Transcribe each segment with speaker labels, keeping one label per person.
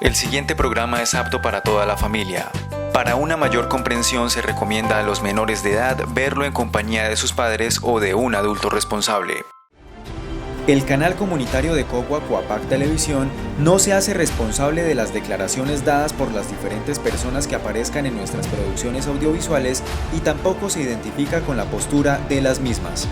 Speaker 1: El siguiente programa es apto para toda la familia. Para una mayor comprensión se recomienda a los menores de edad verlo en compañía de sus padres o de un adulto responsable. El canal comunitario de Cogua Coapac Televisión no se hace responsable de las declaraciones dadas por las diferentes personas que aparezcan en nuestras producciones audiovisuales y tampoco se identifica con la postura de las mismas.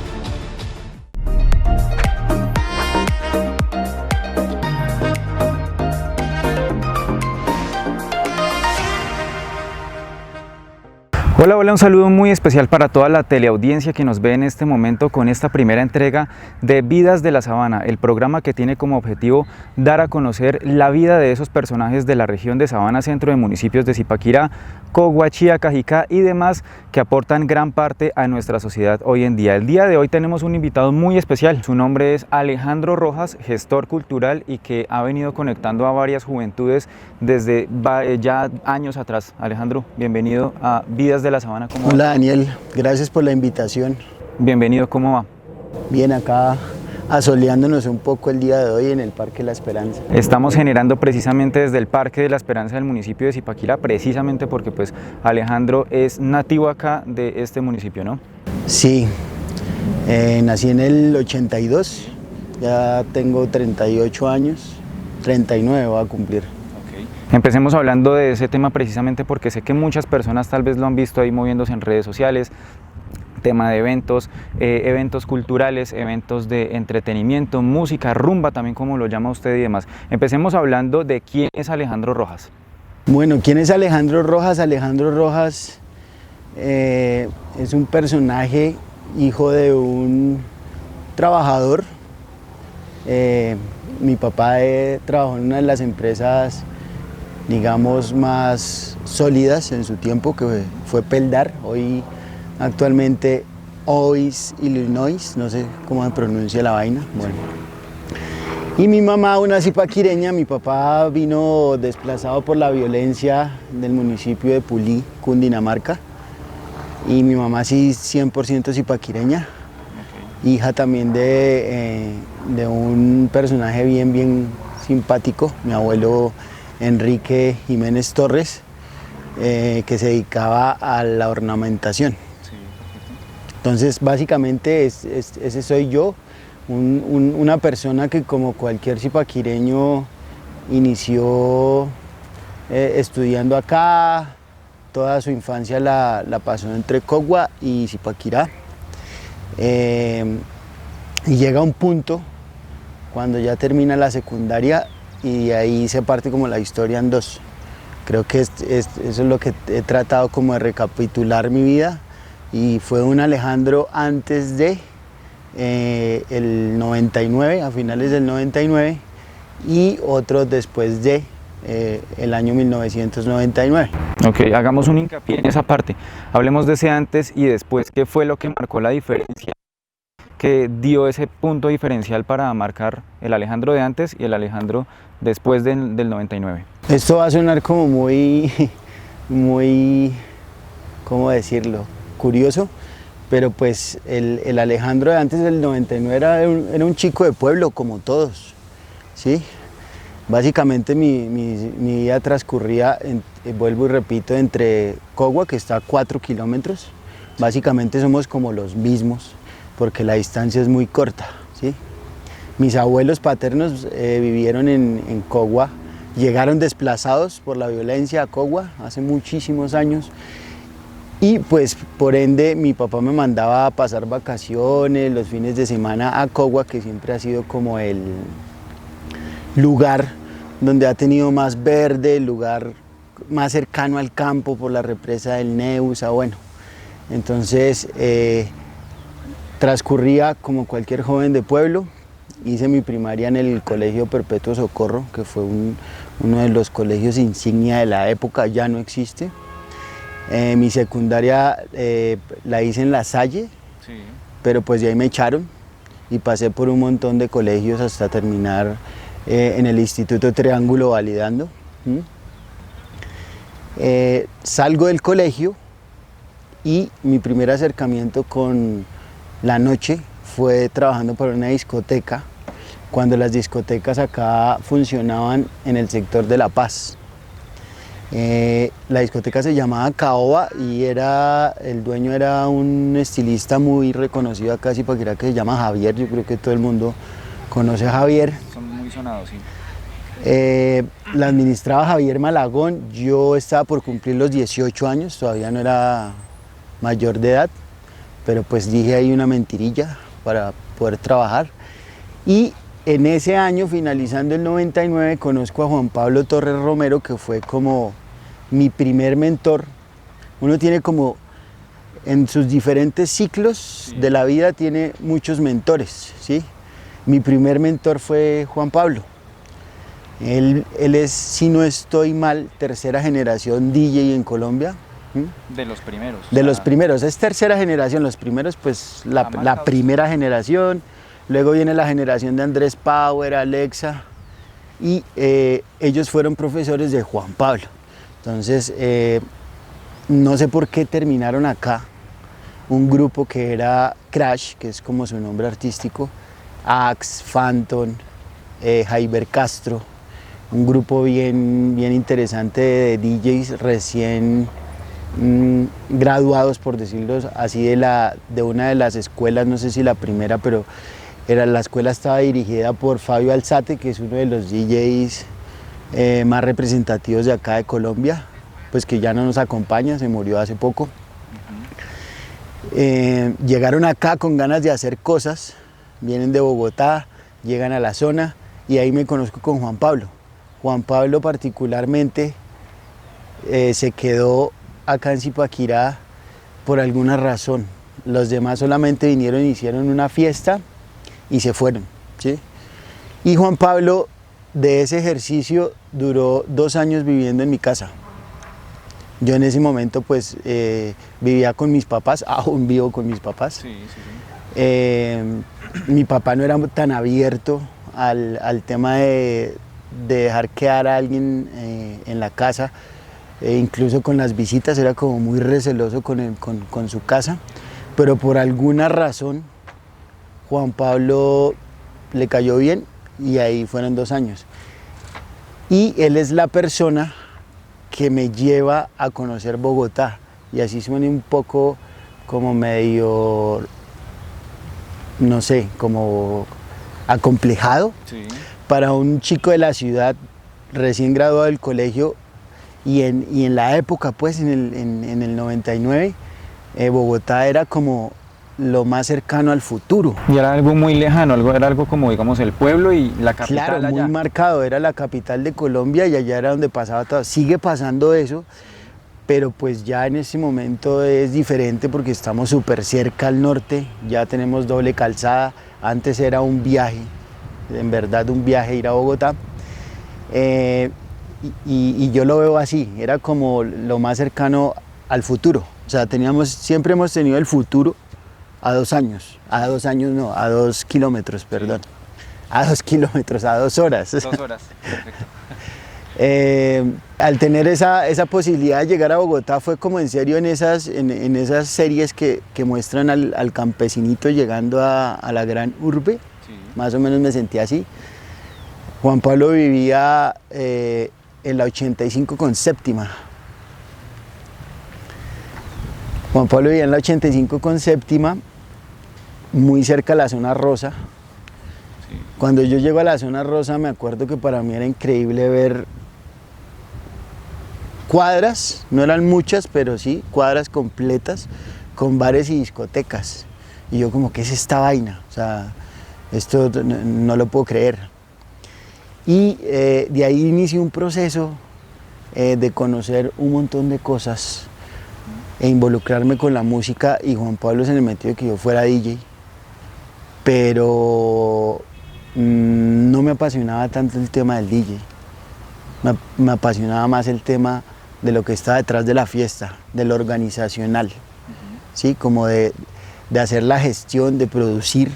Speaker 1: Hola, un saludo muy especial para toda la teleaudiencia que nos ve en este momento con esta primera entrega de Vidas de la Sabana, el programa que tiene como objetivo dar a conocer la vida de esos personajes de la región de Sabana Centro, de municipios de Zipaquirá, Cogua, Chía, Cajicá y demás que aportan gran parte a nuestra sociedad hoy en día. El día de hoy tenemos un invitado muy especial, su nombre es Alejandro Rojas, gestor cultural y que ha venido conectando a varias juventudes desde ya años atrás. Alejandro, bienvenido a Vidas de la Sabana.
Speaker 2: Hola Daniel, gracias por la invitación.
Speaker 1: Bienvenido, ¿cómo va?
Speaker 2: Bien, acá asoleándonos un poco el día de hoy en el Parque La Esperanza.
Speaker 1: Estamos generando precisamente desde el Parque de la Esperanza del municipio de Zipaquirá, precisamente porque pues Alejandro es nativo acá de este municipio, ¿no?
Speaker 2: Sí, nací en el 82, ya tengo 38 años, 39 voy a cumplir.
Speaker 1: Empecemos hablando de ese tema precisamente porque sé que muchas personas tal vez lo han visto ahí moviéndose en redes sociales, tema de eventos, eventos culturales, eventos de entretenimiento, música, rumba también como lo llama usted y demás. Empecemos hablando de quién es Alejandro Rojas.
Speaker 2: Bueno, ¿quién es Alejandro Rojas? Alejandro Rojas es un personaje, hijo de un trabajador. Mi papá trabajó en una de las empresas, digamos, más sólidas en su tiempo, que fue Peldar, hoy actualmente OIS Illinois, no sé cómo se pronuncia la vaina. Bueno. Y mi mamá, una zipaquireña, mi papá vino desplazado por la violencia del municipio de Pulí, Cundinamarca, y mi mamá sí 100% zipaquireña, hija también de un personaje bien simpático, mi abuelo Enrique Jiménez Torres, que se dedicaba a la ornamentación. Entonces, básicamente, ese soy yo, una persona que, como cualquier zipaquireño, inició estudiando acá, toda su infancia la pasó entre Cogua y Zipaquirá. Y llega un punto, cuando ya termina la secundaria, y de ahí se parte como la historia en dos. Creo que eso es lo que he tratado como de recapitular mi vida, y fue un Alejandro antes de el 99, a finales del 99, y otro después de el año 1999.
Speaker 1: Ok, hagamos un hincapié en esa parte. Hablemos de ese antes y después. ¿Qué fue lo que marcó la diferencia? Que dio ese punto diferencial para marcar el Alejandro de antes y el Alejandro después del 99.
Speaker 2: Esto va a sonar como muy, ¿cómo decirlo?, curioso, pero pues el Alejandro de antes del 99 era un chico de pueblo como todos, ¿sí? Básicamente mi vida transcurría, vuelvo y repito, entre Cogua, que está a 4 kilómetros, básicamente somos como los mismos, porque la distancia es muy corta, ¿sí? Mis abuelos paternos vivieron en Cogua, llegaron desplazados por la violencia a Cogua hace muchísimos años, y pues por ende mi papá me mandaba a pasar vacaciones, los fines de semana a Cogua, que siempre ha sido como el lugar donde ha tenido más verde, el lugar más cercano al campo por la represa del Neusa, bueno. Entonces transcurría como cualquier joven de pueblo. Hice mi primaria en el Colegio Perpetuo Socorro, que fue uno de los colegios insignia de la época, ya no existe. Mi secundaria la hice en La Salle, sí, pero pues de ahí me echaron y pasé por un montón de colegios hasta terminar en el Instituto Triángulo validando. Salgo del colegio y mi primer acercamiento con la noche fue trabajando para una discoteca cuando las discotecas acá funcionaban en el sector de La Paz. La discoteca se llamaba Caoba y el dueño era un estilista muy reconocido acá, sí, porque que se llama Javier. Yo creo que todo el mundo conoce a Javier.
Speaker 1: Son muy sonados, sí.
Speaker 2: La administraba Javier Malagón. Yo estaba por cumplir los 18 años, todavía no era mayor de edad, pero pues dije ahí una mentirilla para poder trabajar. Y en ese año, finalizando el 99, conozco a Juan Pablo Torres Romero, que fue como mi primer mentor. Uno tiene como, en sus diferentes ciclos de la vida, tiene muchos mentores, ¿sí? Mi primer mentor fue Juan Pablo. Él es, si no estoy mal, tercera generación DJ en Colombia.
Speaker 1: De los primeros.
Speaker 2: De los primeros, es tercera generación, los primeros pues la primera generación, luego viene la generación de Andrés Power, Alexa, y ellos fueron profesores de Juan Pablo. Entonces, no sé por qué terminaron acá, un grupo que era Crash, que es como su nombre artístico, Axe, Phantom, Jaiber Castro, un grupo bien interesante de DJs recién graduados, por decirlo así, de una de las escuelas, no sé si la primera, pero la escuela estaba dirigida por Fabio Alzate, que es uno de los DJs más representativos de acá de Colombia, pues que ya no nos acompaña, se murió hace poco. Llegaron acá con ganas de hacer cosas, vienen de Bogotá, llegan a la zona y ahí me conozco con Juan Pablo. Juan Pablo particularmente se quedó acá en Zipaquirá por alguna razón. Los demás solamente vinieron, hicieron una fiesta y se fueron, ¿sí? Y Juan Pablo, de ese ejercicio, duró 2 años viviendo en mi casa. Yo en ese momento pues vivía con mis papás, aún vivo con mis papás. Sí. Mi papá no era tan abierto al tema de dejar quedar a alguien en la casa. Incluso con las visitas era como muy receloso con su casa, pero por alguna razón Juan Pablo le cayó bien y ahí fueron 2 años. Y él es la persona que me lleva a conocer Bogotá, y así suena un poco como medio, no sé, como acomplejado. Sí. Para un chico de la ciudad recién graduado del colegio. Y en la época, pues, en el 99, Bogotá era como lo más cercano al futuro.
Speaker 1: Y era algo muy lejano, era algo como, digamos, el pueblo y la capital.
Speaker 2: Claro,
Speaker 1: allá.
Speaker 2: Muy marcado, era la capital de Colombia y allá era donde pasaba todo. Sigue pasando eso, pero pues ya en ese momento es diferente porque estamos súper cerca al norte, ya tenemos doble calzada. Antes era un viaje, en verdad un viaje ir a Bogotá. Y yo lo veo así, era como lo más cercano al futuro. O sea, siempre hemos tenido el futuro a 2 años, a 2 kilómetros, perdón. A 2 kilómetros, a 2 horas.
Speaker 1: 2 horas, perfecto.
Speaker 2: Al tener esa posibilidad de llegar a Bogotá fue como en serio en esas series que muestran al campesinito llegando a la gran urbe. Sí. Más o menos me sentí así. Juan Pablo vivía en la 85 con séptima. Juan Pablo vivía en la 85 con séptima, muy cerca de la zona rosa. Sí. Cuando yo llego a la zona rosa me acuerdo que para mí era increíble ver cuadras, no eran muchas, pero sí, cuadras completas con bares y discotecas. Y yo como, ¿qué es esta vaina? O sea, esto no lo puedo creer. Y de ahí inicié un proceso de conocer un montón de cosas e involucrarme con la música, y Juan Pablo se le metió de que yo fuera DJ, pero no me apasionaba tanto el tema del DJ, me apasionaba más el tema de lo que está detrás de la fiesta, de lo organizacional, ¿sí? Como de hacer la gestión, de producir,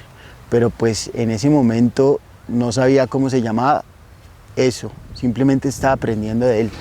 Speaker 2: pero pues en ese momento no sabía cómo se llamaba eso, simplemente estaba aprendiendo de él.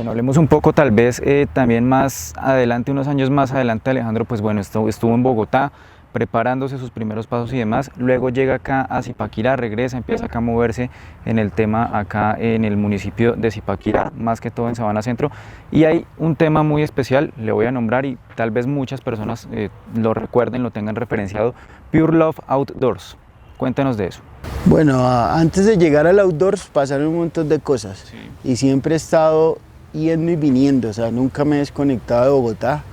Speaker 1: Hablemos un poco tal vez también más adelante, unos años más adelante. Alejandro, pues bueno, estuvo en Bogotá preparándose sus primeros pasos y demás, luego llega acá a Zipaquirá, regresa, empieza acá a moverse en el tema acá en el municipio de Zipaquirá, más que todo en Sabana Centro, y hay un tema muy especial, le voy a nombrar y tal vez muchas personas lo recuerden, lo tengan referenciado, Pure Love Outdoors. Cuéntanos de eso.
Speaker 2: Bueno, antes de llegar al Outdoors pasaron un montón de cosas, sí. Y siempre he estado yendo y viniendo, o sea, nunca me he desconectado de Bogotá,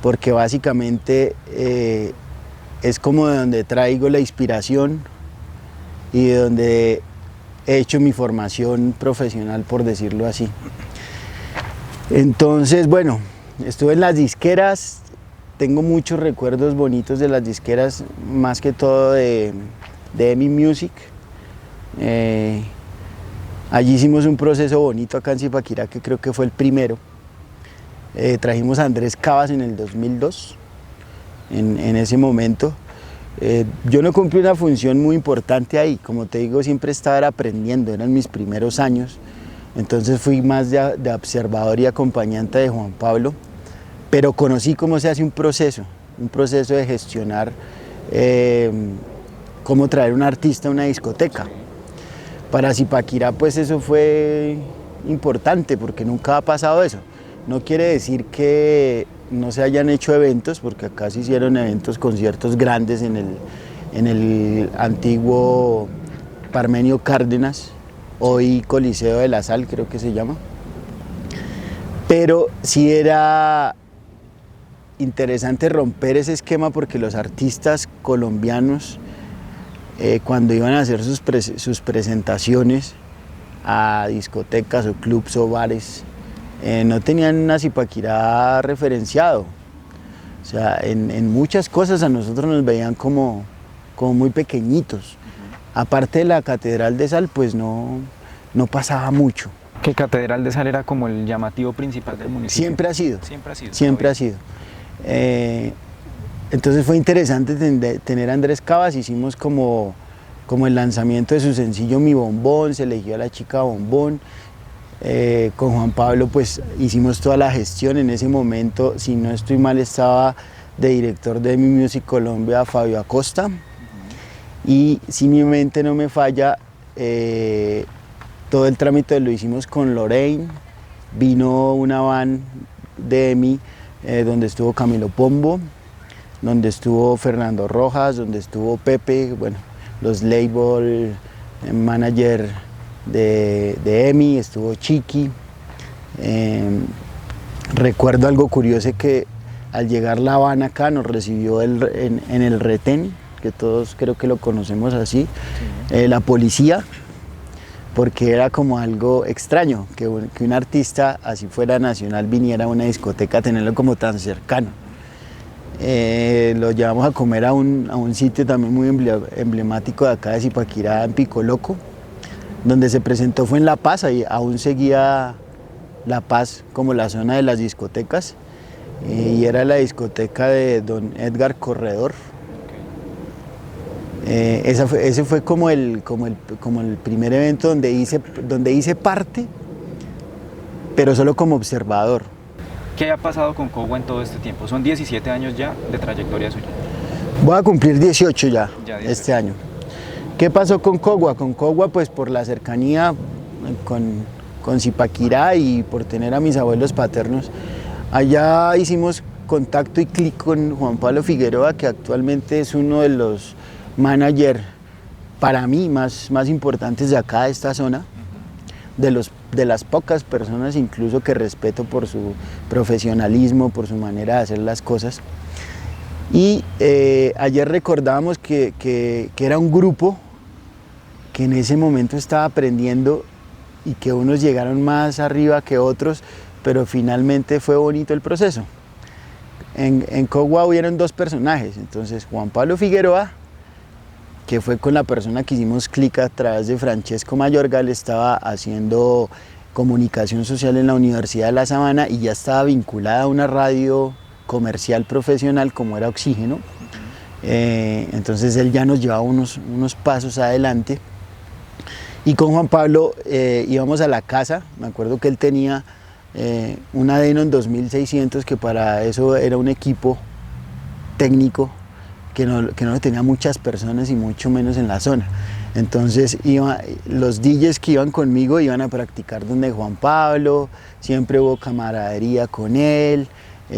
Speaker 2: porque básicamente es como de donde traigo la inspiración y de donde he hecho mi formación profesional, por decirlo así. Entonces, bueno, estuve en las disqueras, tengo muchos recuerdos bonitos de las disqueras, más que todo de EMI Music. Allí hicimos un proceso bonito acá en Zipaquirá, que creo que fue el primero. Trajimos a Andrés Cabas en el 2002, en ese momento. Yo no cumplí una función muy importante ahí, como te digo, siempre estaba aprendiendo, eran mis primeros años, entonces fui más de observador y acompañante de Juan Pablo, pero conocí cómo se hace un proceso de gestionar, cómo traer un artista a una discoteca. Para Zipaquirá pues eso fue importante porque nunca ha pasado eso. No quiere decir que no se hayan hecho eventos, porque acá se hicieron eventos, conciertos grandes en el antiguo Parmenio Cárdenas, hoy Coliseo de la Sal creo que se llama. Pero sí era interesante romper ese esquema porque los artistas colombianos cuando iban a hacer sus presentaciones a discotecas o clubs o bares, no tenían a Zipaquirá referenciado. O sea, en muchas cosas a nosotros nos veían como muy pequeñitos. Aparte de la Catedral de Sal, pues no pasaba mucho.
Speaker 1: ¿Qué Catedral de Sal era como el llamativo principal del municipio?
Speaker 2: Siempre ha sido.
Speaker 1: Siempre ha sido.
Speaker 2: Siempre ha sido. Entonces fue interesante tener a Andrés Cabas, hicimos como el lanzamiento de su sencillo Mi Bombón, se eligió a la chica Bombón. Con Juan Pablo pues hicimos toda la gestión. En ese momento, si no estoy mal, estaba de director de EMI Music Colombia Fabio Acosta, y si mi mente no me falla, todo el trámite lo hicimos con Lorraine. Vino una van de EMI donde estuvo Camilo Pombo, donde estuvo Fernando Rojas, donde estuvo Pepe, bueno, los label manager de EMI, estuvo Chiqui. Recuerdo algo curioso, que al llegar La Habana acá nos recibió en el retén, que todos creo que lo conocemos así, sí. La policía, porque era como algo extraño que un artista, así fuera nacional, viniera a una discoteca a tenerlo como tan cercano. Lo llevamos a comer a un sitio también muy emblemático de acá de Zipaquirá, en Pico Loco, donde se presentó fue en La Paz, y aún seguía La Paz como la zona de las discotecas, y era la discoteca de don Edgar Corredor. Ese fue como el primer evento donde hice parte, pero solo como observador.
Speaker 1: ¿Qué ha pasado con Cogua en todo este tiempo? Son 17 años ya de trayectoria suya.
Speaker 2: Voy a cumplir 18 ya
Speaker 1: 18.
Speaker 2: Este año. ¿Qué pasó con Cogua? Con Cogua, pues por la cercanía con Zipaquirá y por tener a mis abuelos paternos, allá hicimos contacto y clic con Juan Pablo Figueroa, que actualmente es uno de los managers para mí más importantes de acá, de esta zona, de las pocas personas incluso que respeto por su profesionalismo, por su manera de hacer las cosas. Y ayer recordábamos que era un grupo que en ese momento estaba aprendiendo y que unos llegaron más arriba que otros, pero finalmente fue bonito el proceso. En Cogua hubieron dos personajes, entonces Juan Pablo Figueroa, que fue con la persona que hicimos clic a través de Francesco Mayorga. Él estaba haciendo comunicación social en la Universidad de La Sabana y ya estaba vinculada a una radio comercial profesional como era Oxígeno. Entonces él ya nos llevaba unos pasos adelante. Y con Juan Pablo íbamos a la casa. Me acuerdo que él tenía una Denon 2600, que para eso era un equipo técnico que no tenía muchas personas y mucho menos en la zona. Entonces los DJs que iban conmigo iban a practicar donde Juan Pablo, siempre hubo camaradería con él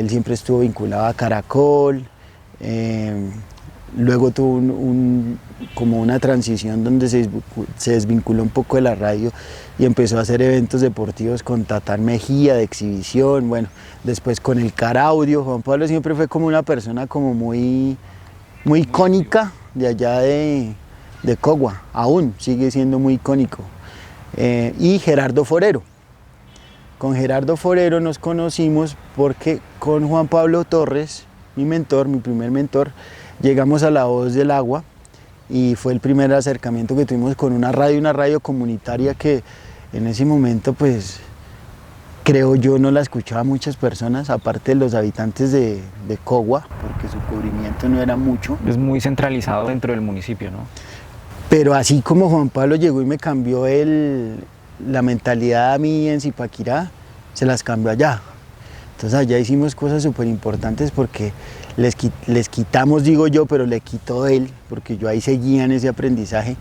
Speaker 2: siempre estuvo vinculado a Caracol. Luego tuvo como una transición donde se desvinculó un poco de la radio y empezó a hacer eventos deportivos con Tatán Mejía de exhibición, bueno, después con el Caraudio. Juan Pablo siempre fue como una persona como muy icónica de allá de Cogua, aún sigue siendo muy icónico. Y Gerardo Forero. Con Gerardo Forero nos conocimos porque con Juan Pablo Torres, mi mentor, mi primer mentor, llegamos a La Voz del Agua y fue el primer acercamiento que tuvimos con una radio comunitaria que en ese momento, pues, creo yo, no la escuchaba muchas personas, aparte de los habitantes de Cogua, porque su cubrimiento no era mucho.
Speaker 1: Es muy centralizado dentro del municipio, ¿no?
Speaker 2: Pero así como Juan Pablo llegó y me cambió la mentalidad a mí en Zipaquirá, se las cambió allá. Entonces allá hicimos cosas súper importantes porque les quitamos, digo yo, pero le quitó él, porque yo ahí seguía en ese aprendizaje,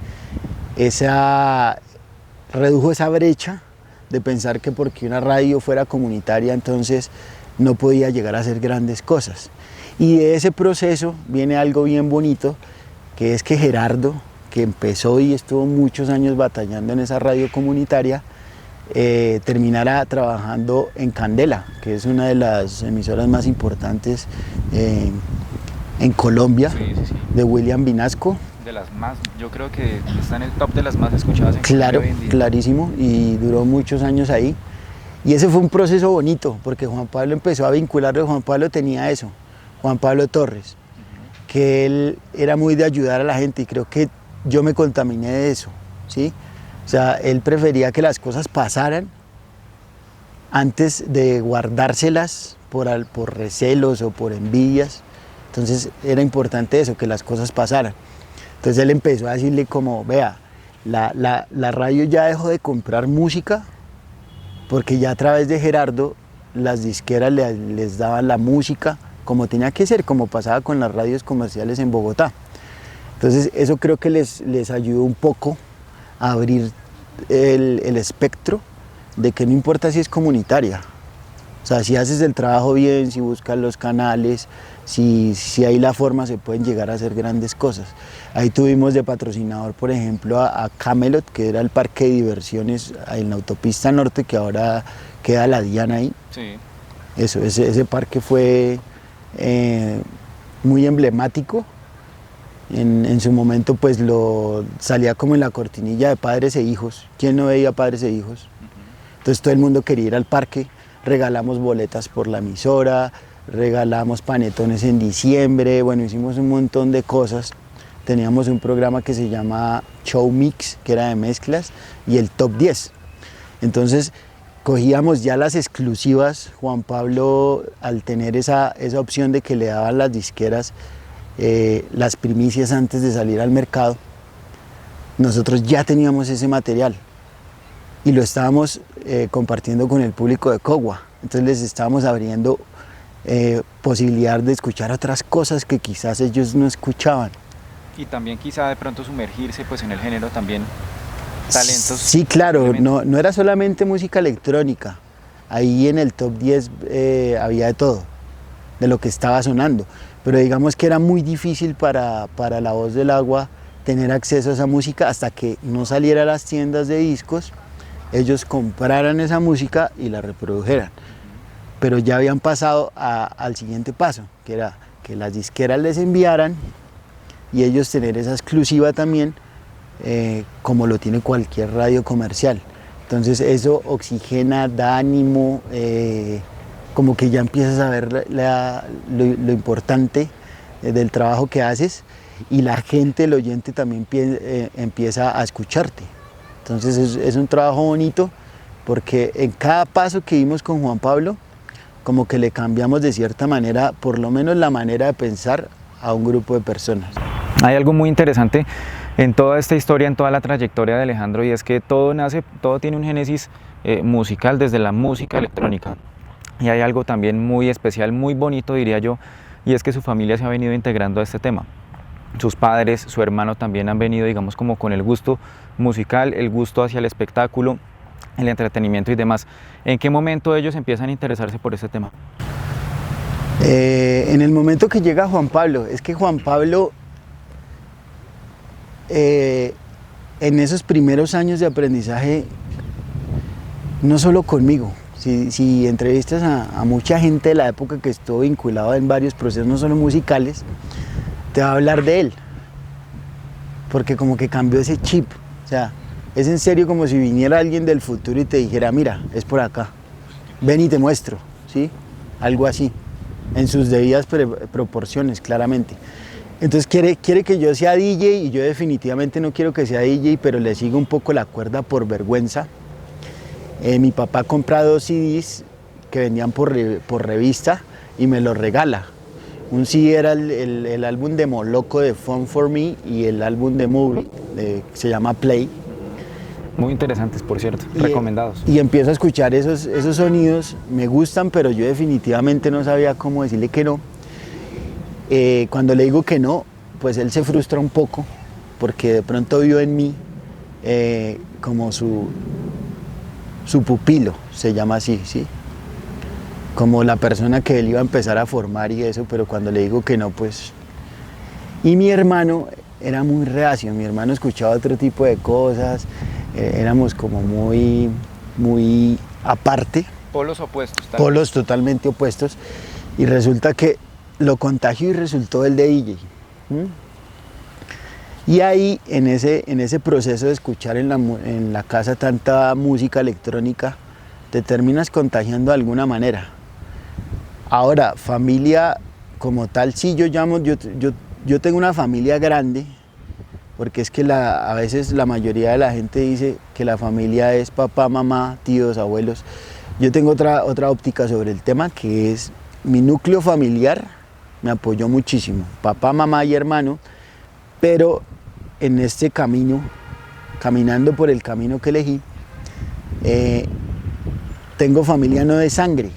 Speaker 2: redujo esa brecha de pensar que porque una radio fuera comunitaria entonces no podía llegar a hacer grandes cosas. Y de ese proceso viene algo bien bonito, que es que Gerardo, que empezó y estuvo muchos años batallando en esa radio comunitaria, terminara trabajando en Candela, que es una de las emisoras más importantes en Colombia,
Speaker 1: sí.
Speaker 2: de William Vinasco.
Speaker 1: De las más, yo creo que está en el top de las más escuchadas en
Speaker 2: Claro,
Speaker 1: Colombia hoy en día.
Speaker 2: clarísimo, y duró muchos años ahí. Y ese fue un proceso bonito, porque Juan Pablo empezó a vincularlo. Juan Pablo tenía eso, Juan Pablo Torres, que él era muy de ayudar a la gente, y creo que yo me contaminé de eso, ¿sí? O sea, él prefería que las cosas pasaran antes de guardárselas por recelos o por envidias. Entonces era importante eso, que las cosas pasaran. Entonces él empezó a decirle como, vea, la radio ya dejó de comprar música porque ya a través de Gerardo las disqueras les daban la música como tenía que ser, como pasaba con las radios comerciales en Bogotá. Entonces eso creo que les ayudó un poco a abrir el espectro de que no importa si es comunitaria. O sea, si haces el trabajo bien, si buscas los canales, si hay la forma, se pueden llegar a hacer grandes cosas. Ahí tuvimos de patrocinador, por ejemplo, a Camelot, que era el parque de diversiones en la autopista norte, que ahora queda la Diana ahí.
Speaker 1: Sí.
Speaker 2: Ese parque fue muy emblemático. En su momento pues salía como en la cortinilla de Padres e Hijos. ¿Quién no veía Padres e Hijos? Entonces todo el mundo quería ir al parque, regalamos boletas por la emisora, regalamos panetones en diciembre, bueno, hicimos un montón de cosas. Teníamos un programa que se llama Show Mix, que era de mezclas, y el Top 10. Entonces cogíamos ya las exclusivas. Juan Pablo, al tener esa opción de que le daban las disqueras las primicias antes de salir al mercado, nosotros ya teníamos ese material y lo estábamos compartiendo con el público de Cogua. Entonces les estábamos abriendo posibilidad de escuchar otras cosas que quizás ellos no escuchaban.
Speaker 1: Y también quizá de pronto sumergirse pues en el género también, talentos.
Speaker 2: Sí, claro, no era solamente música electrónica. Ahí en el Top 10 había de todo, de lo que estaba sonando. Pero digamos que era muy difícil para La Voz del Agua tener acceso a esa música hasta que no saliera a las tiendas de discos, ellos compraran esa música y la reprodujeran. Pero ya habían pasado al siguiente paso, que era que las disqueras les enviaran y ellos tener esa exclusiva también, como lo tiene cualquier radio comercial, Entonces eso oxigena, da ánimo, como que ya empiezas a ver lo importante del trabajo que haces y la gente, el oyente también empieza a escucharte. Entonces es un trabajo bonito porque en cada paso que dimos con Juan Pablo, como que le cambiamos de cierta manera, por lo menos la manera de pensar a un grupo de personas.
Speaker 1: Hay algo muy interesante en toda esta historia, en toda la trayectoria de Alejandro, y es que todo tiene un génesis musical desde la música electrónica. Y hay algo también muy especial, muy bonito diría yo, y es que su familia se ha venido integrando a este tema. Sus padres, su hermano también han venido, digamos, como con el gusto musical, el gusto hacia el espectáculo, el entretenimiento y demás. ¿En qué momento ellos empiezan a interesarse por este tema?
Speaker 2: En el momento que llega Juan Pablo, es que Juan Pablo en esos primeros años de aprendizaje, no solo conmigo, si entrevistas a mucha gente de la época que estuvo vinculado en varios procesos, no solo musicales, te va a hablar de él, porque como que cambió ese chip, o sea, es en serio como si viniera alguien del futuro y te dijera, mira, es por acá, ven y te muestro, ¿sí? Algo así, en sus debidas proporciones, claramente. Entonces quiere que yo sea DJ y yo definitivamente no quiero que sea DJ, pero le sigo un poco la cuerda por vergüenza. Mi papá compra 2 CDs que vendían por revista y me los regala. Un CD era el álbum de Moloco de Fun For Me y el álbum de Movie, se llama Play.
Speaker 1: Muy interesantes, por cierto, recomendados.
Speaker 2: Y empiezo a escuchar esos sonidos, me gustan, pero yo definitivamente no sabía cómo decirle que no. Cuando le digo que no, pues él se frustra un poco, porque de pronto vio en mí como su pupilo, se llama así, ¿sí? Como la persona que él iba a empezar a formar y eso, pero cuando le digo que no, pues... Y mi hermano era muy reacio, mi hermano escuchaba otro tipo de cosas, éramos como muy aparte.
Speaker 1: Polos opuestos.
Speaker 2: Polos totalmente opuestos, y resulta que lo contagió y resultó el de DJ. Y ahí, en ese proceso de escuchar en la casa tanta música electrónica, te terminas contagiando de alguna manera. Ahora, familia como tal, sí, yo tengo una familia grande, porque es que a veces la mayoría de la gente dice que la familia es papá, mamá, tíos, abuelos. Yo tengo otra óptica sobre el tema, que es mi núcleo familiar me apoyó muchísimo, papá, mamá y hermano, pero en este camino, caminando por el camino que elegí, tengo familia no de sangre.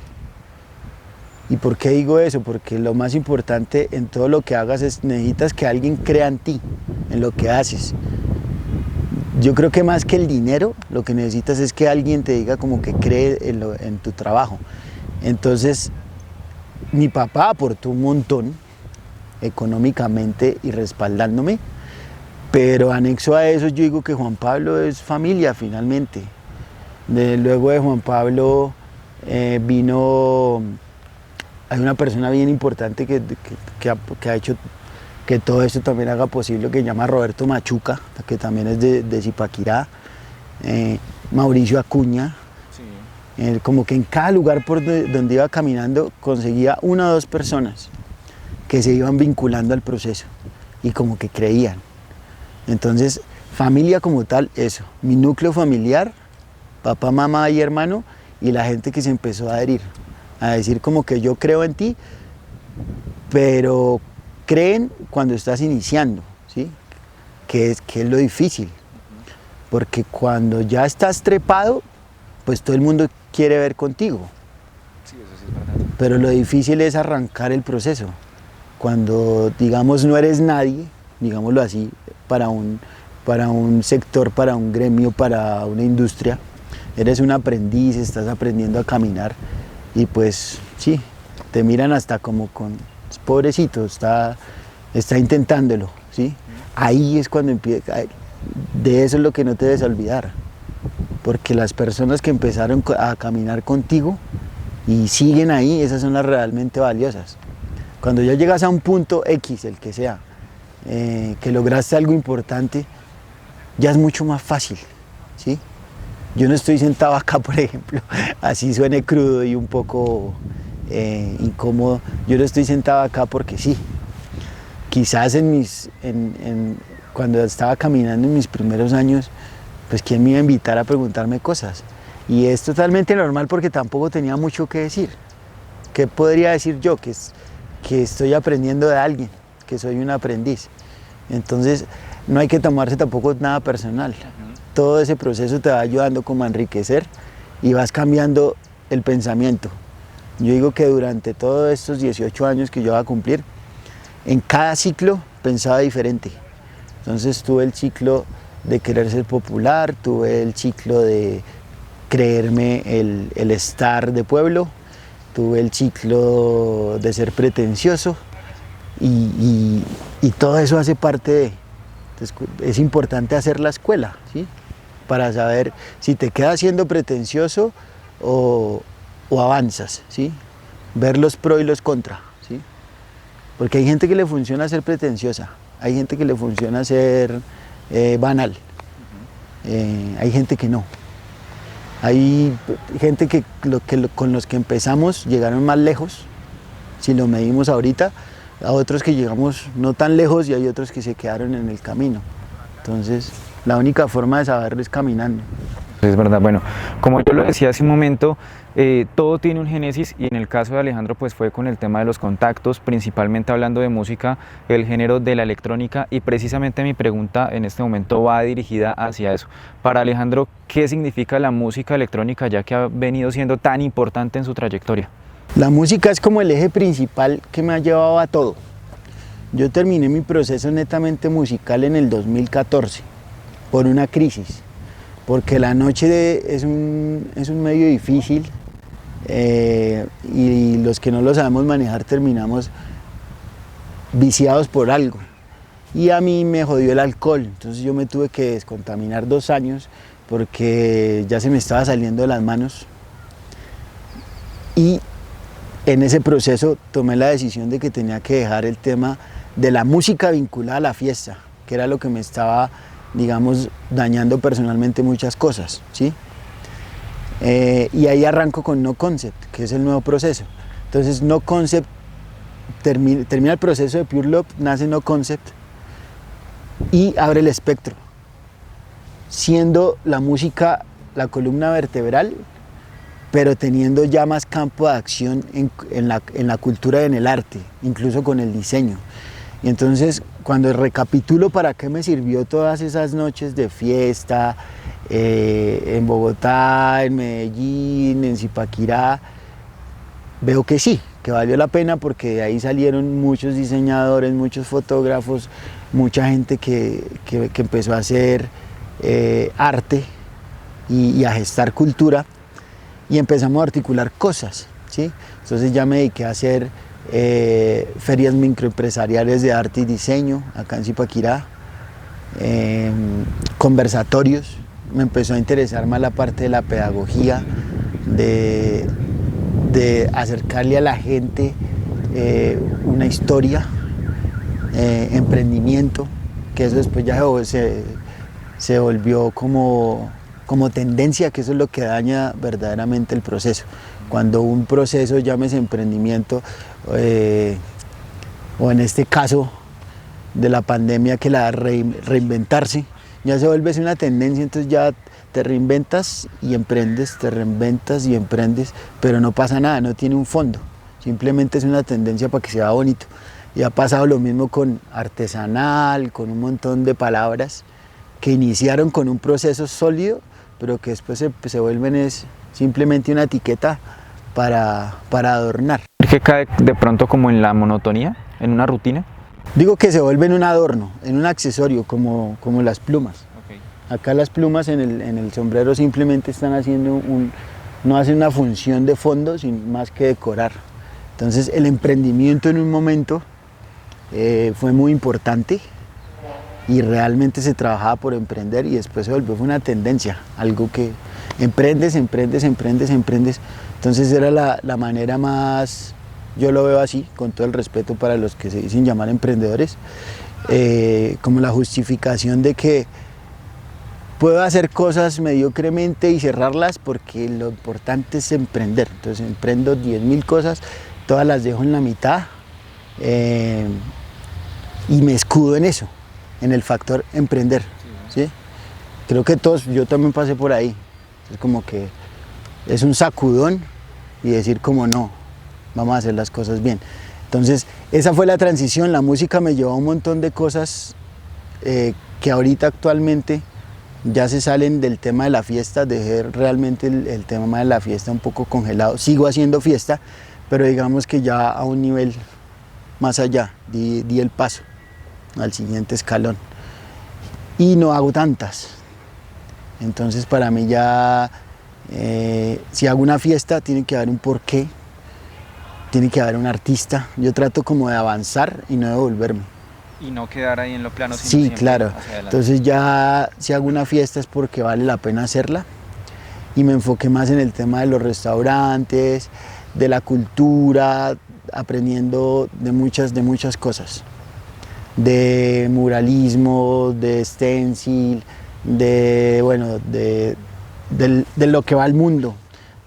Speaker 2: ¿Y por qué digo eso? Porque lo más importante en todo lo que hagas es necesitas que alguien crea en ti, en lo que haces. Yo creo que más que el dinero, lo que necesitas es que alguien te diga como que cree en tu trabajo. Entonces, mi papá aportó un montón económicamente y respaldándome, pero anexo a eso yo digo que Juan Pablo es familia finalmente. Luego de Juan Pablo vino... Hay una persona bien importante que ha hecho que todo esto también haga posible, que se llama Roberto Machuca, que también es de Zipaquirá, Mauricio Acuña. Sí. Como que en cada lugar por donde iba caminando conseguía 1 o 2 personas que se iban vinculando al proceso y como que creían. Entonces, familia como tal, eso, mi núcleo familiar, papá, mamá y hermano, y la gente que se empezó a adherir. A decir como que yo creo en ti, pero creen cuando estás iniciando, ¿sí? Que es lo difícil, porque cuando ya estás trepado, pues todo el mundo quiere ver contigo.
Speaker 1: Sí, eso sí es verdad.
Speaker 2: Pero lo difícil es arrancar el proceso, cuando digamos no eres nadie, digámoslo así, para un sector, para un gremio, para una industria, eres un aprendiz, estás aprendiendo a caminar. Y pues sí, te miran hasta como con, pobrecito, está intentándolo, ¿sí? Ahí es cuando empieza, de eso es lo que no te debes olvidar, porque las personas que empezaron a caminar contigo y siguen ahí, esas son las realmente valiosas. Cuando ya llegas a un punto X, el que sea, que lograste algo importante, ya es mucho más fácil, ¿sí? Yo no estoy sentado acá, por ejemplo, así suene crudo y un poco incómodo. Yo no estoy sentado acá porque sí. Quizás cuando estaba caminando en mis primeros años, pues quién me iba a invitar a preguntarme cosas. Y es totalmente normal porque tampoco tenía mucho que decir. ¿Qué podría decir yo? Que estoy aprendiendo de alguien, que soy un aprendiz. Entonces no hay que tomarse tampoco nada personal. Todo ese proceso te va ayudando como a enriquecer y vas cambiando el pensamiento. Yo digo que durante todos estos 18 años que yo voy a cumplir, en cada ciclo pensaba diferente. Entonces tuve el ciclo de querer ser popular, tuve el ciclo de creerme el star de pueblo, tuve el ciclo de ser pretencioso y todo eso hace parte de... Entonces, es importante hacer la escuela, ¿sí? Para saber si te quedas siendo pretencioso o avanzas, ¿sí? Ver los pros y los contras, ¿sí? Porque hay gente que le funciona ser pretenciosa, hay gente que le funciona ser banal, hay gente que no. Hay gente que con los que empezamos llegaron más lejos, si lo medimos ahorita, a otros que llegamos no tan lejos y hay otros que se quedaron en el camino. Entonces, la única forma de saberlo es caminando.
Speaker 1: Es verdad, bueno, como yo lo decía hace un momento, todo tiene un génesis y en el caso de Alejandro pues fue con el tema de los contactos, principalmente hablando de música, el género de la electrónica, y precisamente mi pregunta en este momento va dirigida hacia eso. Para Alejandro, ¿qué significa la música electrónica ya que ha venido siendo tan importante en su trayectoria?
Speaker 2: La música es como el eje principal que me ha llevado a todo. Yo terminé mi proceso netamente musical en el 2014 por una crisis, porque la noche es un medio difícil y los que no lo sabemos manejar terminamos viciados por algo. Y a mí me jodió el alcohol, entonces yo me tuve que descontaminar 2 años porque ya se me estaba saliendo de las manos. Y en ese proceso tomé la decisión de que tenía que dejar el tema de la música vinculada a la fiesta, que era lo que me estaba, digamos, dañando personalmente muchas cosas, ¿sí? Y ahí arranco con No Concept, que es el nuevo proceso. Entonces No Concept, termina el proceso de Pure Love, nace No Concept y abre el espectro, siendo la música la columna vertebral, pero teniendo ya más campo de acción en la cultura y en el arte, incluso con el diseño. Y entonces, cuando recapitulo para qué me sirvió todas esas noches de fiesta, en Bogotá, en Medellín, en Zipaquirá, veo que sí, que valió la pena porque de ahí salieron muchos diseñadores, muchos fotógrafos, mucha gente que empezó a hacer arte y a gestar cultura. Y empezamos a articular cosas, ¿sí? Entonces ya me dediqué a hacer ferias microempresariales de arte y diseño acá en Zipaquirá, conversatorios, me empezó a interesar más la parte de la pedagogía, de acercarle a la gente una historia, emprendimiento, que eso después ya se volvió como tendencia, que eso es lo que daña verdaderamente el proceso. Cuando un proceso, llámese emprendimiento, o en este caso de la pandemia, que la reinventarse, ya se vuelve una tendencia, entonces ya te reinventas y emprendes, te reinventas y emprendes, pero no pasa nada, no tiene un fondo, simplemente es una tendencia para que sea bonito. Y ha pasado lo mismo con artesanal, con un montón de palabras que iniciaron con un proceso sólido, pero que después se vuelven simplemente una etiqueta para adornar.
Speaker 1: ¿Que cae de pronto como en la monotonía, en una rutina?
Speaker 2: Digo que se vuelven un adorno, en un accesorio, como las plumas. Okay. Acá las plumas en el sombrero simplemente están haciendo no hacen una función de fondo, sino más que decorar. Entonces el emprendimiento en un momento fue muy importante, y realmente se trabajaba por emprender y después se volvió una tendencia, algo que emprendes. Entonces era la manera más, yo lo veo así, con todo el respeto para los que se dicen llamar emprendedores, como la justificación de que puedo hacer cosas mediocremente y cerrarlas porque lo importante es emprender. Entonces emprendo 10.000 cosas, todas las dejo en la mitad y me escudo en eso, en el factor emprender. ¿Sí? Creo que todos, yo también pasé por ahí. Es como que es un sacudón y decir como no, vamos a hacer las cosas bien. Entonces esa fue la transición, la música me llevó a un montón de cosas que ahorita actualmente ya se salen del tema de la fiesta, dejé realmente el tema de la fiesta un poco congelado, sigo haciendo fiesta, pero digamos que ya a un nivel más allá, di el paso al siguiente escalón y no hago tantas. Entonces para mí ya, si hago una fiesta tiene que haber un porqué, tiene que haber un artista, yo trato como de avanzar y no devolverme.
Speaker 1: Y no quedar ahí en lo plano, sino
Speaker 2: Sí,
Speaker 1: siempre
Speaker 2: claro.
Speaker 1: hacia adelante.
Speaker 2: Entonces ya si hago una fiesta es porque vale la pena hacerla y me enfoqué más en el tema de los restaurantes, de la cultura, aprendiendo de muchas cosas, de muralismo, de stencil, de lo que va al mundo,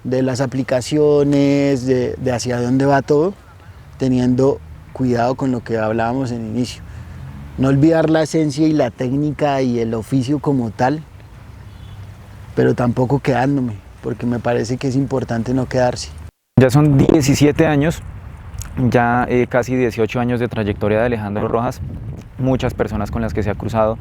Speaker 2: de las aplicaciones, de hacia dónde va todo, teniendo cuidado con lo que hablábamos en inicio. No olvidar la esencia y la técnica y el oficio como tal, pero tampoco quedándome, porque me parece que es importante no quedarse.
Speaker 1: Ya son 17 años, ya casi 18 años de trayectoria de Alejandro Rojas, muchas personas con las que se ha cruzado,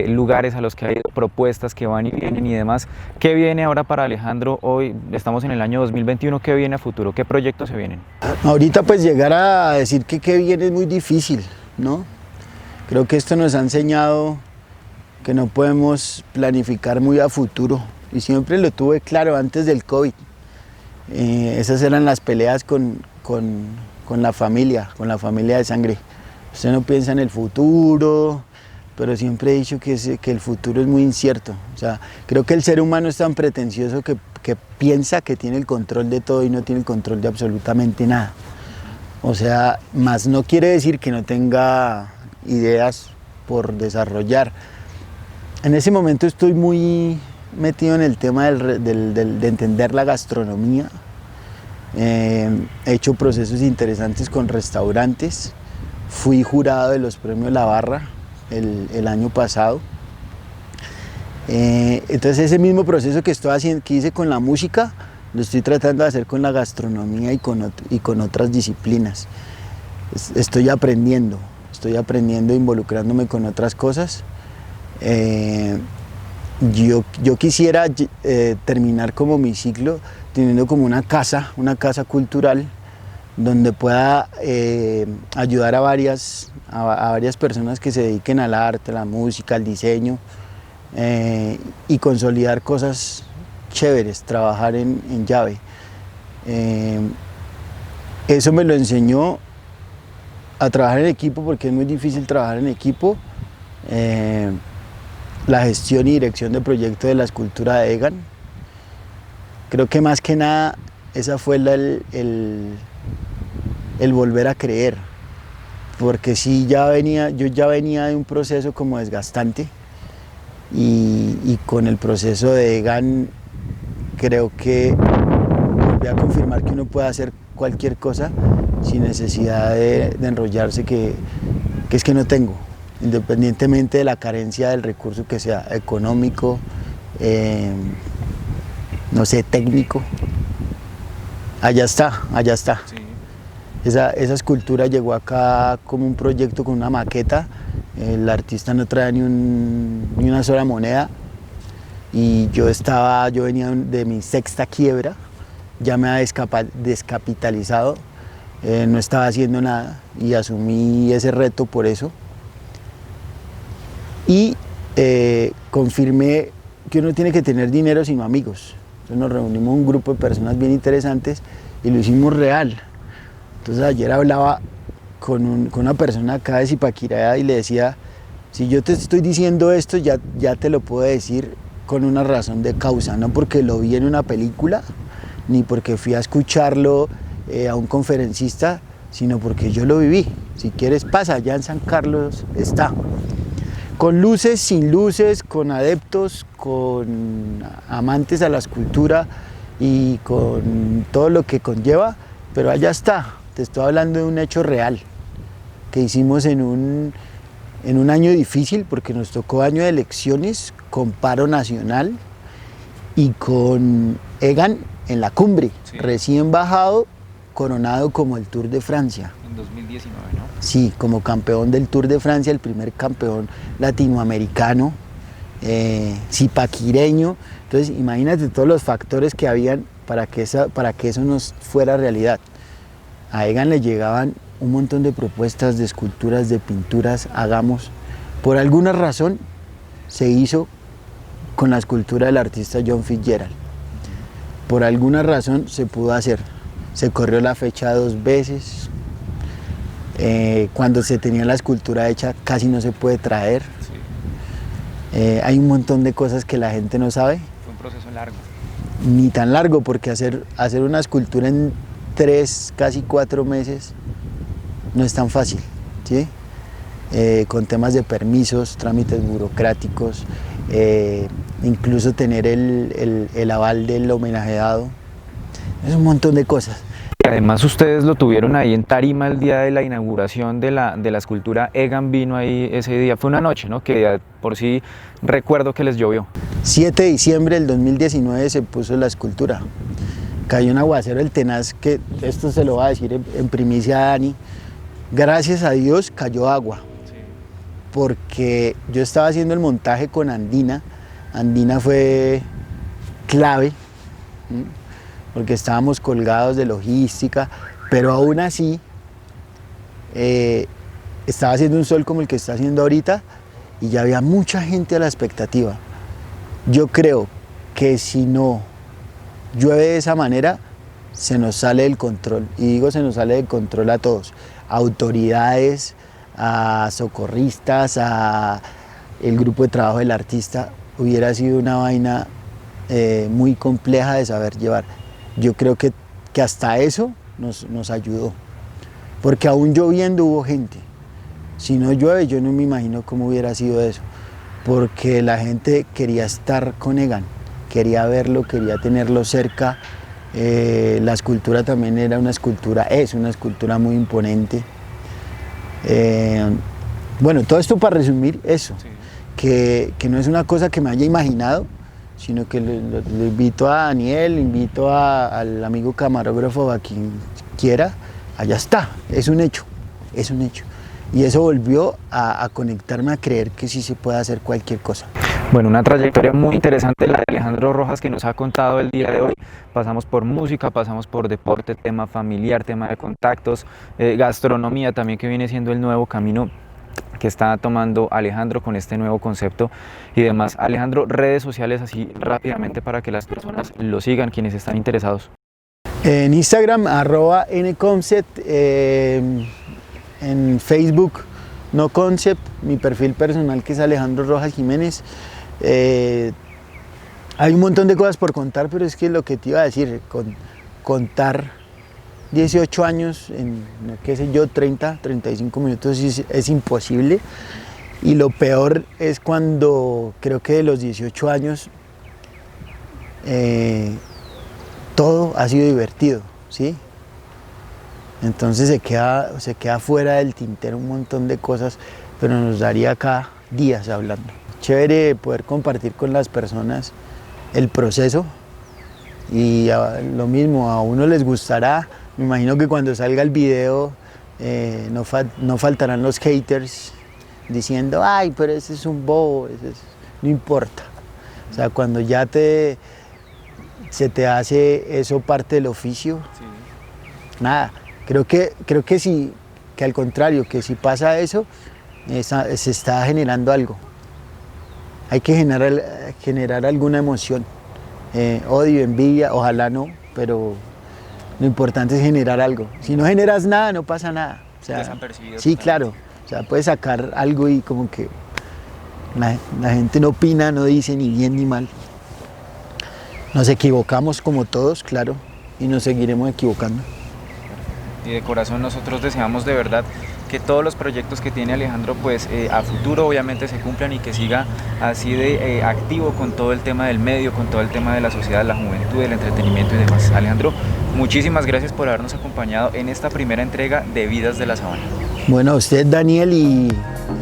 Speaker 1: lugares a los que ha ido, propuestas que van y vienen y demás. ¿Qué viene ahora para Alejandro? Hoy estamos en el año 2021, ¿qué viene a futuro? ¿Qué proyectos se vienen?
Speaker 2: Ahorita pues llegar a decir que qué viene es muy difícil, ¿no? Creo que esto nos ha enseñado que no podemos planificar muy a futuro y siempre lo tuve claro antes del COVID. Esas eran las peleas con la familia de sangre. Usted no piensa en el futuro, pero siempre he dicho que el futuro es muy incierto. O sea, creo que el ser humano es tan pretencioso que piensa que tiene el control de todo y no tiene el control de absolutamente nada. O sea, más no quiere decir que no tenga ideas por desarrollar. En ese momento estoy muy metido en el tema de entender la gastronomía. He hecho procesos interesantes con restaurantes. Fui jurado de los premios La Barra el año pasado. Entonces ese mismo proceso que hice con la música, lo estoy tratando de hacer con la gastronomía y con otras disciplinas. Estoy aprendiendo involucrándome con otras cosas. Yo quisiera terminar como mi ciclo teniendo como una casa cultural donde pueda ayudar a varias personas que se dediquen al arte, a la música, al diseño y consolidar cosas chéveres, trabajar en llave. Eso me lo enseñó a trabajar en equipo porque es muy difícil trabajar en equipo. La gestión y dirección de proyectos de la escultura de Egan. Creo que más que nada esa fue el volver a creer, porque sí, yo ya venía de un proceso como desgastante y con el proceso de Egan creo que volví a confirmar que uno puede hacer cualquier cosa sin necesidad de enrollarse, que es que no tengo, independientemente de la carencia del recurso que sea económico, no sé, técnico. Allá está. Sí. Esa escultura llegó acá como un proyecto con una maqueta. El artista no traía ni una sola moneda y yo venía de mi sexta quiebra, ya me había descapitalizado, no estaba haciendo nada y asumí ese reto por eso. Y confirmé que uno tiene que tener dinero sino amigos. Entonces nos reunimos un grupo de personas bien interesantes y lo hicimos real. Entonces ayer hablaba con una persona acá de Zipaquirá y le decía, si yo te estoy diciendo esto, ya te lo puedo decir con una razón de causa, no porque lo vi en una película, ni porque fui a escucharlo a un conferencista, sino porque yo lo viví. Si quieres pasa, allá en San Carlos está. con luces, sin luces, con adeptos, con amantes a la escultura y con todo lo que conlleva, pero allá está. Te estoy hablando de un hecho real que hicimos en un año difícil, porque nos tocó año de elecciones, con paro nacional y con Egan en la cumbre,
Speaker 1: Sí.
Speaker 2: recién bajado, coronado como el Tour de Francia.
Speaker 1: En 2019, ¿no?
Speaker 2: Sí, como campeón del Tour de Francia, el primer campeón latinoamericano, zipaquireño. Entonces, imagínate todos los factores que habían para que eso nos fuera realidad. A Egan le llegaban un montón de propuestas de esculturas, de pinturas, hagamos. Por alguna razón se hizo con la escultura del artista John Fitzgerald. Por alguna razón se pudo hacer. Se corrió la fecha 2 veces. Cuando se tenía la escultura hecha casi no se puede traer.
Speaker 1: Sí.
Speaker 2: Hay un montón de cosas que la gente no sabe.
Speaker 1: Fue un proceso largo.
Speaker 2: Ni tan largo, porque hacer una escultura en 3, casi 4 meses no es tan fácil, ¿sí? Con temas de permisos, trámites burocráticos, incluso tener el aval del homenajeado. Es un montón de cosas.
Speaker 1: Además ustedes lo tuvieron ahí en tarima el día de la inauguración de la escultura. Egan vino ahí ese día, fue una noche, ¿no? Que por sí recuerdo que les llovió.
Speaker 2: 7 de diciembre del 2019 se puso la escultura. Cayó un aguacero del tenaz, que esto se lo va a decir en primicia a Dani. Gracias a Dios cayó agua,
Speaker 1: Sí.
Speaker 2: porque yo estaba haciendo el montaje con Andina. Andina fue clave, ¿sí? Porque estábamos colgados de logística, pero aún así estaba haciendo un sol como el que está haciendo ahorita y ya había mucha gente a la expectativa. Yo creo que si no llueve de esa manera, se nos sale del control, y digo se nos sale del control a todos, a autoridades, a socorristas, a el grupo de trabajo del artista. Hubiera sido una vaina muy compleja de saber llevar. Yo creo que hasta eso nos ayudó, porque aún lloviendo hubo gente. Si no llueve, yo no me imagino cómo hubiera sido eso, porque la gente quería estar con Egan, quería verlo, quería tenerlo cerca. La escultura también era una escultura, es una escultura muy imponente. Bueno, todo esto para resumir eso,
Speaker 1: Sí.
Speaker 2: que no es una cosa que me haya imaginado, sino que lo invito a Daniel, invito al amigo camarógrafo, a quien quiera, allá está, es un hecho, es un hecho. Y eso volvió a conectarme a creer que sí se puede hacer cualquier cosa.
Speaker 1: Bueno, una trayectoria muy interesante la de Alejandro Rojas que nos ha contado el día de hoy. Pasamos por música, pasamos por deporte, tema familiar, tema de contactos, gastronomía también, que viene siendo el nuevo camino que está tomando Alejandro con este nuevo concepto y demás. Alejandro, redes sociales así rápidamente para que las personas lo sigan, quienes están interesados.
Speaker 2: En Instagram, @nconcept, en Facebook, No Concept, mi perfil personal, que es Alejandro Rojas Jiménez. Hay un montón de cosas por contar, pero es que lo que te iba a decir, contar 18 años en, qué sé yo, 30, 35 minutos es imposible. Y lo peor es cuando creo que de los 18 años todo ha sido divertido, ¿sí? Entonces se queda fuera del tintero un montón de cosas, pero nos daría acá días hablando. Chévere poder compartir con las personas el proceso, y lo mismo, a uno les gustará. Me imagino que cuando salga el video no faltarán los haters diciendo, ay, pero ese es un bobo, no importa. O sea, cuando ya se te hace eso parte del oficio,
Speaker 1: Sí.
Speaker 2: nada. Creo que sí, que al contrario, que si pasa eso, se está generando algo. Hay que generar alguna emoción, odio, envidia, ojalá no, pero lo importante es generar algo. Si no generas nada, no pasa nada. O sea,
Speaker 1: Desapercibido
Speaker 2: sí,
Speaker 1: totalmente.
Speaker 2: claro. O sea, puedes sacar algo y como que la gente no opina, no dice ni bien ni mal. Nos equivocamos como todos, claro, y nos seguiremos equivocando.
Speaker 1: Y de corazón nosotros deseamos de verdad que todos los proyectos que tiene Alejandro pues a futuro obviamente se cumplan y que siga así de activo con todo el tema del medio, con todo el tema de la sociedad, la juventud, el entretenimiento y demás. Alejandro, muchísimas gracias por habernos acompañado en esta primera entrega de Vidas de la Sabana.
Speaker 2: Bueno, a usted, Daniel, y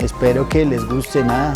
Speaker 2: espero que les guste. Nada.